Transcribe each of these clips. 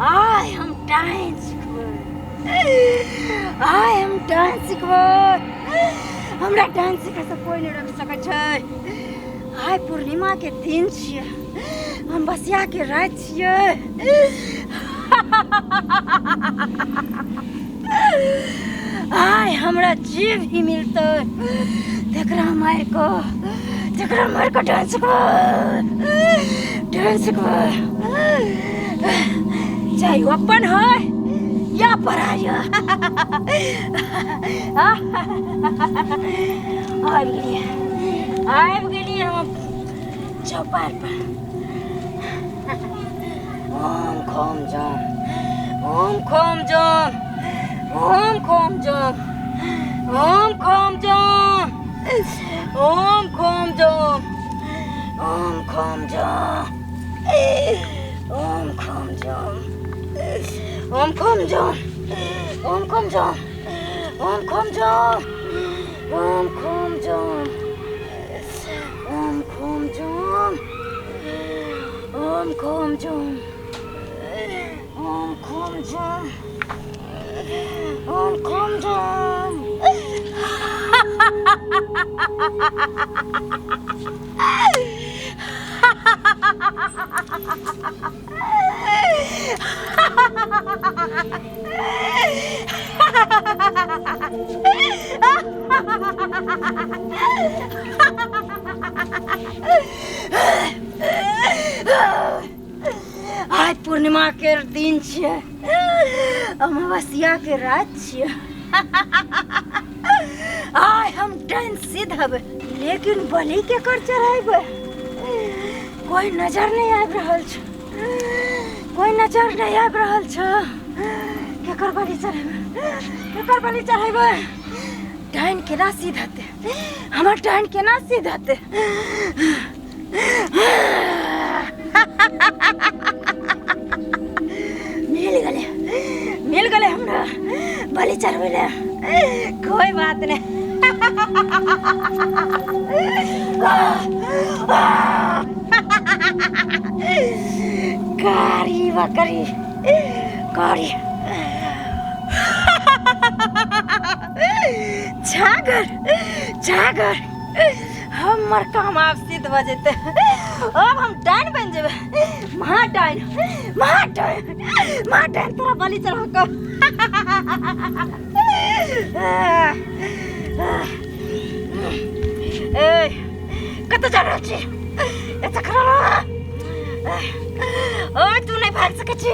I am dance queen. I am dance queen. हमरा dance सिखे से कोई नहीं रोक सकै छै। आइ पूर्णिमा के दिन छियै, हम बसिया के रात छियै। आइ हमरा जे भी मिलतै तकरा मार को डांस कर चाहे अपन है या पराया। आबि गेलियै हम चौपाल पर। ओम खोम जम, ओम खोम जम, ओम खोम जम, ओम खोम जम, ओम खोम जम, ओम खोम जम, ओम खोम जम, ओम खोम जम, ओम खोम जम, ओम खोम जम, ओम खोम जम, ओम खोम जम, ओम खोम जम, ओम खोम जम, ओम खोम जम। आज पूर्णिमा के दिन छियै, अमावस्या के रात छियै। आइ हम डांस सीधबै, लेकिन बलि के कर चढ़ेबै। कोई नजर नहीं आबि रहल छै, कोई नजर नहीं आबि रहल छै। केकर बलि चढ़ेबै, केकर बलि चढ़ेबै? डाइन केना सीधतै, हमर डाइन केना सीधतै? मिल गले हमरा बलि चढ़बै ले। कोई बात नहीं। कारी बकरी कारी छागर छागर हमर काम आब सिद्ध भ जेतै। अब हम डाइन बन जेबै, महाडाइन महाडाइन महाडाइन तोरा बलि चढ़ा कत जा रहल छी? एतऽ खड़ा रह। ओए तू नहीं भाग सकै छी।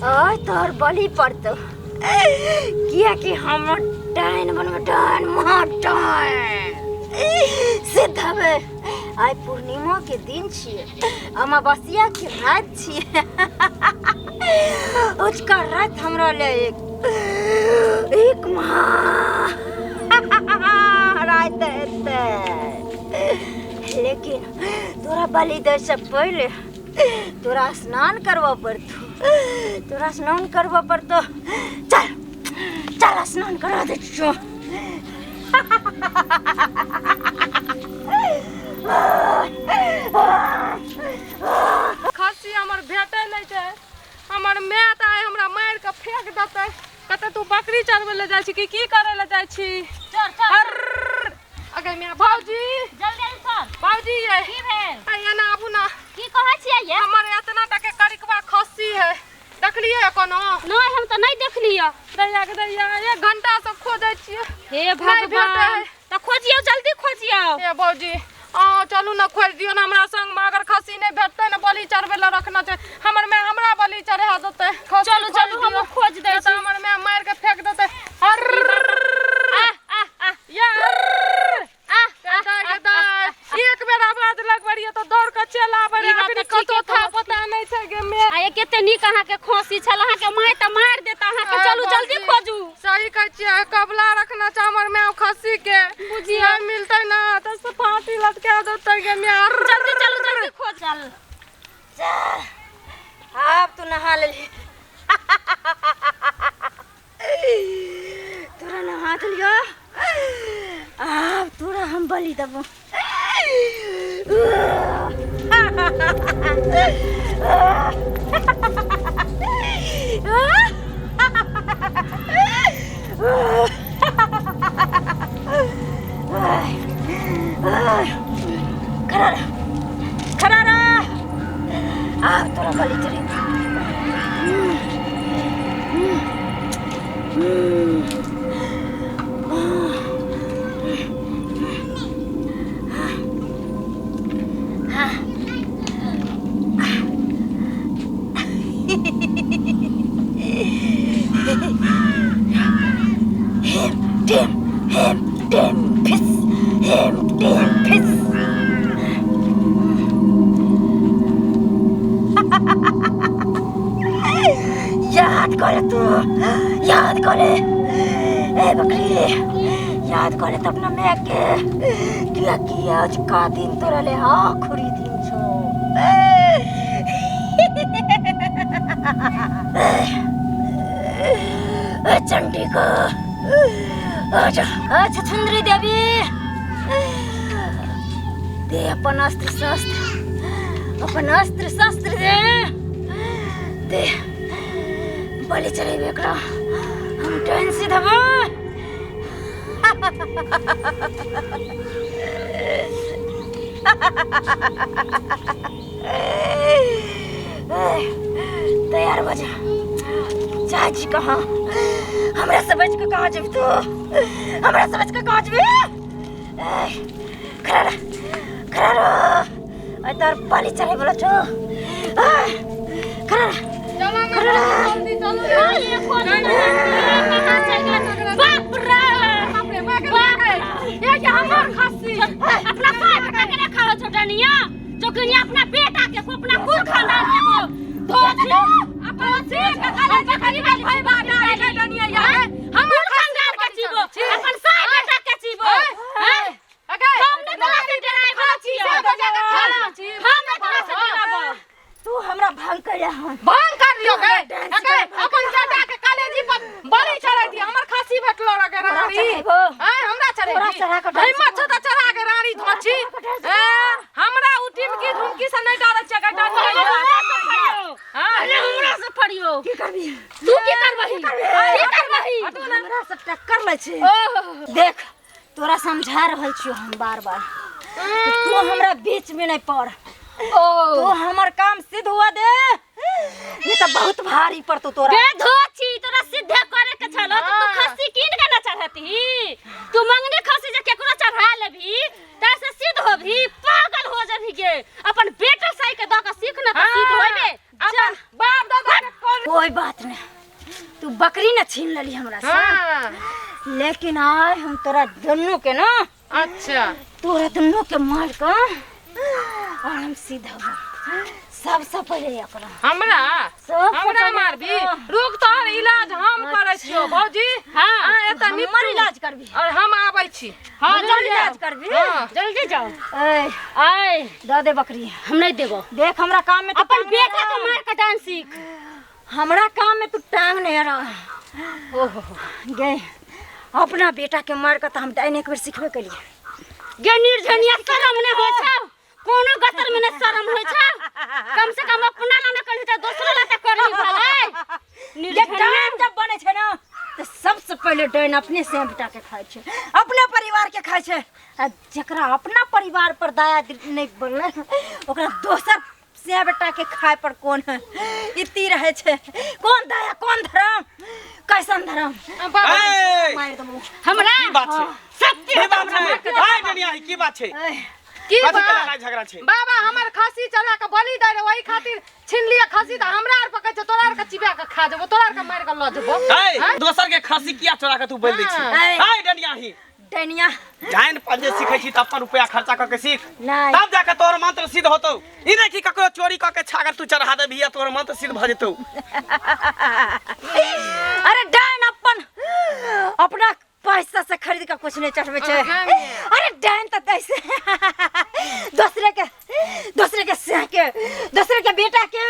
ओए तोर बलि पड़तौ, कियाकि हम डाइन बनबै, डाइन महाडाइन सिद्ध हेबै। आइ पूर्णिमा के दिन छियै, अमावस्या के रात छियै। उसका रात हमरा ले एक रात हेतै। लेकिन तोरा बलि दै से पहले तोरा स्नान करबऽ पड़तौ, तोरा स्नान करबऽ पड़तौ। चल चल स्नान करा दै छियौ। खस्सी हमर भेटै नहीं छै, हमर माय तऽ आइ हमरा मारि कऽ फेंक देतै। कतऽ तू बकरी चरबै लए जाइ छी कि की करै लए जाइ छी? अगे माय भौजी जल्दी चल। भौजी ये की भेल? एना आबू ना। की कहै छियै ये? हमर एतना टा के करिकवा खस्सी है, देखलियै कोनो? नहीं हम तो नहीं देखलियै। दैया के दैया 1 घंटा से खोजै छियै। हे भगवान, तो खोजियो जल्दी खोजियो। हे भौजी चलू ना खोज दियो ना हमरा संग में। अगर खस्सी नहीं भेटतै ना बलि चढ़बै लए रखना छै। हमर माय हमरा बलि चढ़ा देतै। चलू चलू हम खोज दै छी। हमर माय मारि के फेंक देतै। एक बेर आवाज लगबरिए तो दौड़ के चल आबै। अखनी कतो था पता नहीं छै गे माय। आ ये केते नीक अहाँ के खोसी छल, अहाँ के माय त मार देता। अहाँ के चलू जल्दी खोजू। सही कहै छियै, कबला रखना छै हमर माय खस्सी के। बुझिया मिलतै ना त फांसी लटका देतै गे माय। जल्दी चलू जल्दी खोज। चल अब तो तू नहा ले तोरा नहा लियो अब तोरा हम बलि देबो खड़ा रह अब तोरा बलि चढ़ी याद करे तू याद करे ए बकरी याद करे त अपना मैं के किया किया आज का दिन तोरा ले आखरी दिन छो चंडी को आजा अच्छा सुंदरी देवी दे अपन अस्त्र शस्त्र दे बलि चढ़ेबे एकरा हम ट्रेन से धबो तैयार बजा चाची कहाँ हमरा से बच के कहाँ जेबी तू हमरा से बच के कहाँ जेबी खड़ा रह तार बलि चढ़े बोला छो खड़ा जल्दी चलो ये कौन कहां चल गया बाप रे ये क्या हमार खस्सी अपना पाय पटा के रखा हो छोटनिया जोकनिया अपना बेटा के को अपना कुल खानदान के को धोछलो अपन से ककाल के करीब भाई बाटा है छोटनिया यार हमर खानदान के जीवो अपन साय बेटा के जीवो हैं हमने तोरा से डराई वाला छी हम तोरा से डराबो तू हमरा भंग कर भंग कर लियो के अपन बेटा के कॉलेजी पर बलि चढ़ा दी हमर खासी भेटलो रे रानी हां हमरा चढ़े हिम्मत छ त चढ़ा के रानी धोची हमरा उठिम की धुमकी से नहीं डरे छ गटा हां हमरा से पड़ियो की करबी तू की करबही हमरा से टक्कर ले छी देख तोरा समझा रहल छियो हम बार-बार तू हमरा बीच में नहीं पड़ तो हमर काम सिद्ध हुआ दे ये तो बहुत भारी पर तू तोरा बे धोची तोरा सिद्ध करे के छलो तो तू खस्सी कीन के ना चढ़ती तू मंगने खस्सी जे केकरो चढ़ा लेबी तैसे सिद्ध होबी पागल हो जबी के अपन बेटा साई के द के सीख ना सिद्ध होबे अपन बाप दादा के कोई बात नहीं तू बकरी न छीन लेली हमरा से लेकिन आज हम तोरा दोनों के ना अच्छा तोरा दोनों के मार के और हम सीधा सबसे पहले एकरा हमरा मारबी रुक तोहर इलाज हम करै छियो भौजी हां एता हमर इलाज करबी और हम आबै छी हां जल्दी इलाज करबी जल्दी जाओ ए दे दे बकरी हम नहीं देबो देख हमरा काम में अपन बेटा के मार के डांस सीख हमरा काम में तू टांग नहीं रहा ओहो गे अपना बेटा के मार के त हम डाइन एक बार सिखबे कलिए गे निर्धनिया शरम ने होय छ कोनो गतर में न शरम होय छ कम से कम अपना नाम कहि त दूसरा ला त करही भले निर्धनिया जब बने छ ना तो सबसे पहले डाइन अपने से बेटा के खाय छ अपने परिवार के खाय छ जकरा अपना परिवार पर दया नहीं बनले ओकरा दोसर से बेटा के खाय पर कौन है इति रहे छे कौन दया कौन धर्म कैसन धर्म मार दमु हमरा की बात छै सत्य की बात छै हाय दुनिया की बात छै की कथि बात लड़ाई झगड़ा छै बाबा हमर खासी चढ़ा के बलि दे रे वही खातिर छीन लिया खासी त हमरा आर पकै छ तोरा आर के चिबा के खा देबो तोरा आर के मार के ल जेबो हाय दोसर के खासी किया चोरा के तू बोल दै छी हाय दुनिया ही डैनिया जाइन पंजे सीखै छी त अपन रुपया खर्चा क के सीख नहीं तब जाके तोर मंत्र सिद्ध होतौ ई नहीं कि ककरो चोरी क के छागर तू चढ़ा दे भैया तोर मंत्र सिद्ध भ जेतौ अरे डाइन अपन अपना पैसा से खरीद के कुछ नहीं चढ़वे छे अरे डाइन त कैसे दूसरे के से के दूसरे के बेटा के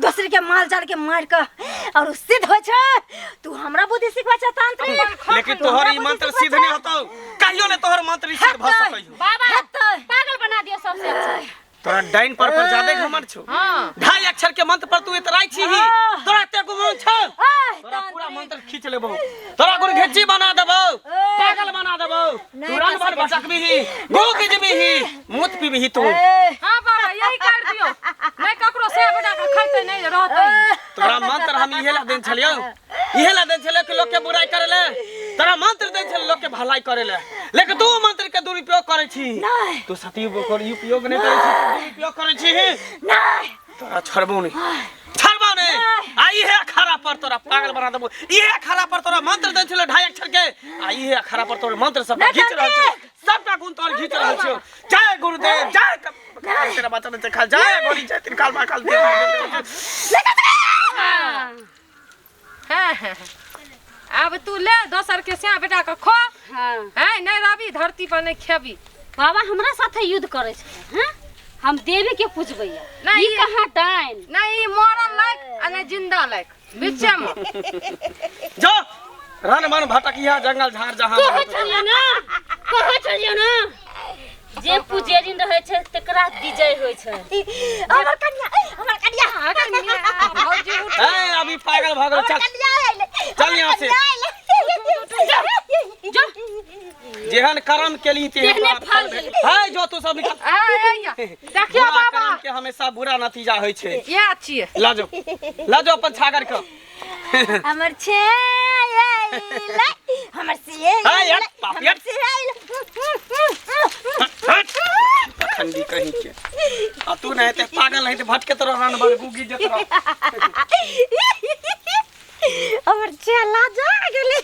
दूसरे के माँ माल जाल के मार के और सिद्ध हो छ तू हमरा बुद्धि सिखवा छ तांत्रिक लेकिन तोहर ई मंत्र सिद्ध नहीं होतौ कहियो ने तोहर मंत्र सिद्ध भ सकइयो बाबा पागल बना दियो सबसे अच्छा तोरा डाइन पर ज्यादा घमंड छौ हाँ 2.5 अक्षर के मंत्र पर तू इतराई छी ही तोरा ते गुण छ तोरा पूरा मंत्र खींच लेबो तोरा गुण घेची बना देबो पागल बना देबो तू रंग भर भटकबी ही गोग जबी ही मुत पीबी ही तू हाँ बाबा यही कर दियो नहीं ककरो से बेटा के खाइते नहीं रहतै तोरा मंत्र हम इहे ला देन छलियो इहे ला देन छलियो कि लोग के बुराई करे ले तोरा मंत्र देन छल लोग के भलाई करे ले लेकिन तू मंत्र के दुरुपयोग करे छी तू सती उपयोग नहीं करे छी दुरुपयोग करे छी नहीं तोरा छड़बो नहीं आई है अखाड़ा पर तोरा पागल बना देबो इहे अखाड़ा पर तोरा मंत्र देन छल 2.5 अक्षर के आई है अखाड़ा पर तोरा मंत्र सब खींच रहल छ सबटा गुण तोर खींच रहल छ जय गुरुदेव जय तेरा वचन से खा जय गोरी जय तीन काल माकाल दे अब तू ले दोसर के सिया बेटा के खो हां है नहीं रवि धरती पर नहीं खेबी बाबा हमरा साथे युद्ध करे छै हैं हम देवी के पूजबैया नहीं, ई कहां डाइन नहीं मरल लायक आ नहीं जिंदा लायक बीचे में जो रन मन भटकिया जंगल झाड़ जहां कहो चलियो ना जे पुजेरिन रहे छै तकरा विजय होय छै हमर कन्या भौजी उठ ए अभी पागल भगल चल यहां से जो जेहन कर्म केली ते तेहने फल है जो तू सब निकल देखियो बुरा बाबा कर्म के हमेशा बुरा नतीजा होय छै ये अच्छी है ला जो अपन छागर के हमर छे हमर से हाय यार पापियत ठंडी कहीं के आ तू नहीं ते पागल नहीं ते भटके तो रन भर गुगी जत हमर छे लाजा गेले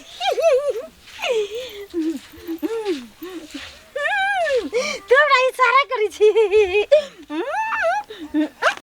तू हमरा इशारा करी छी